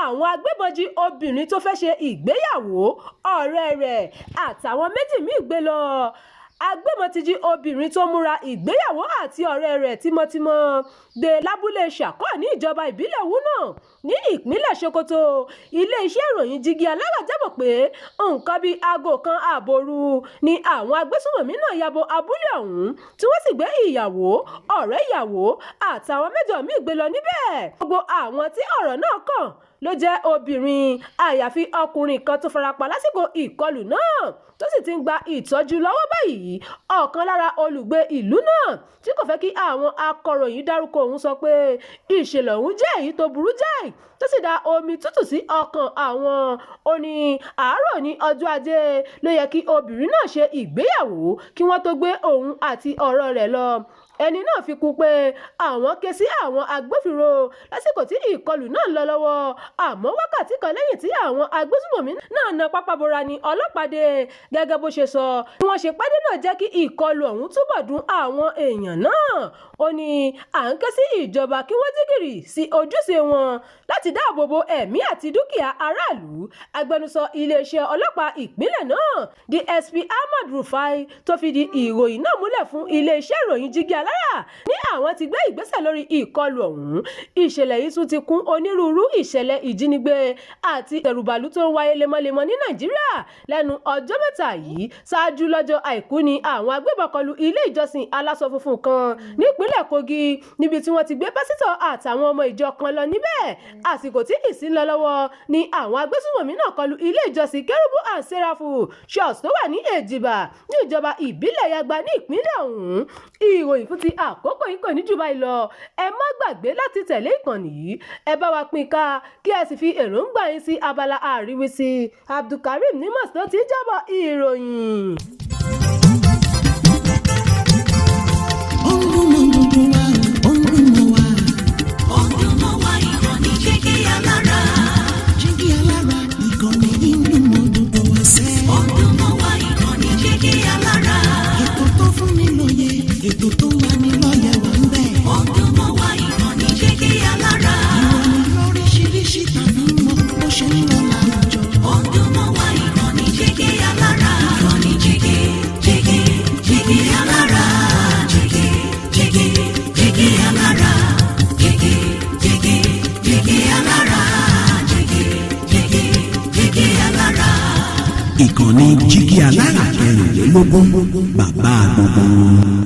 àwọn agbébọn jí obìnrin tó fẹ́ ṣe ìgbéyàwó, ọ̀rẹ́ rẹ̀ àtàwọn méjì míì gbé lọ. Agbébọn ti jí obìnrin tó múra ìgbéyàwó àti ọ̀rẹ́ rẹ̀ tímọ́tímọ́ gbé lábúlé Ṣàkọ́ ní ìjọba ìbílẹ̀ Wúnà ní ìpínlẹ̀ Sokoto. Ilé-iṣẹ́ ìròyìn Jígí Alára jábọ̀ pé nǹkan bíi aago kan ààbọ̀ òru ni àwọn agbésùnmọ̀mí náà ya bo abúlé ọ̀hún tí wọ́n sì gbé ìyàwó, ọ̀rẹ́ ìyàwó àtàwọn mẹ́jọ míì gbé lọ níbẹ̀. Gbogbo àwọn tí ọ̀rọ̀ náà kàn ló jẹ́ obìnrin, àyàfi ọkùnrin kan tó farapa lásìkò ìkọlù náà tó sì ti ń gba ìtọ́jú lọ́wọ́ báyìí. Ọ̀kan lára olùgbé ìlú náà tí kò fẹ́ kí àwọn akọ̀ròyìn dárúkọ òun sọ pé ìṣẹ̀lẹ̀ ọ̀hún jẹ́ èyí tó burú jáì tó sì da omi tútù sí ọkàn àwọn. Ó ní àárọ̀ ní ọjọ́ Ajé ló yẹ kí obìnrin náà ṣe ìgbéyàwó kí wọ́n tó gbé òun àti ọ̀rọ̀ rẹ̀ lọ. Ẹni náà fi kún pé àwọn ké sí àwọn agbófinró lásìkò tí ìkọlù náà ń lọ lọ́wọ́, àmọ́ wákàtí kan lẹ́yìn tí àwọn agbésùnmọ̀mí náà na pápá bora ní ọlọ́pàá dé. Gẹ́gẹ́ bó ṣe sọ, bí wọ́n ṣe pàdé náà jẹ́ kí ìkọlù ọ̀hún túbọ̀ dùn àwọn èèyàn náà. Ó ní à ń ké sí ìjọba kí wọ́n jígìrì sí ojúṣe wọn láti dáàbò bo ẹ̀mí àti dúkìá aráàlú. Agbẹnusọ iléeṣẹ́ ọlọ́pàá ìpínlẹ̀ náà DSP Ahmad Rufai tó fìdí ìròyìn náà múlẹ̀ fún iléeṣẹ́ ìròyìn Jígí Alára ní àwọn ti gbé ìgbésẹ̀ lórí ìkọlù ọ̀hún. Ìṣẹ̀lẹ̀ yìí tún ti kún onírúurú ìṣẹ̀lẹ̀ ìjínigbé àti ìdẹ̀rùbàlù tó ń wáyé lemọ́lemọ́ ní Nàìjíríà lẹ́nu ọjọ́ mẹ́ta yìí. Ṣáájú lọ́jọ́ Àìkú ni àwọn agbébọn kọlù ilé ìjọsìn aláṣọ funfun kan nípínlẹ̀ Kogi níbi tí wọ́n ti gbé pásítọ̀ àtàwọn ọmọ ìjọ kan lọ níbẹ̀. Àsìkò tí ìsìn lọ lọ́wọ́ ni àwọn agbésùnmọ̀mí náà kọlù ilé ìjọsìn Kérúbù and Séráfù Church tó wà ní Èjìbà ní ìjọba ìbílẹ̀ Yagba ní ìpínlẹ̀ ọ̀hún. Ìròyìn fún ti àkókò yìí kò ní jù báyìí lọ. Ẹ má gbàgbé láti tẹ̀lé ìkànnì yìí, ẹ bá wa pín ká kí ẹ sì fi èròǹgbà yín sí abala àríwísí. Abdulkareem Nimas ló ti jábọ̀ ìròyìn. Ìkànnì Jígí Alára 16, bàbá gbogbo.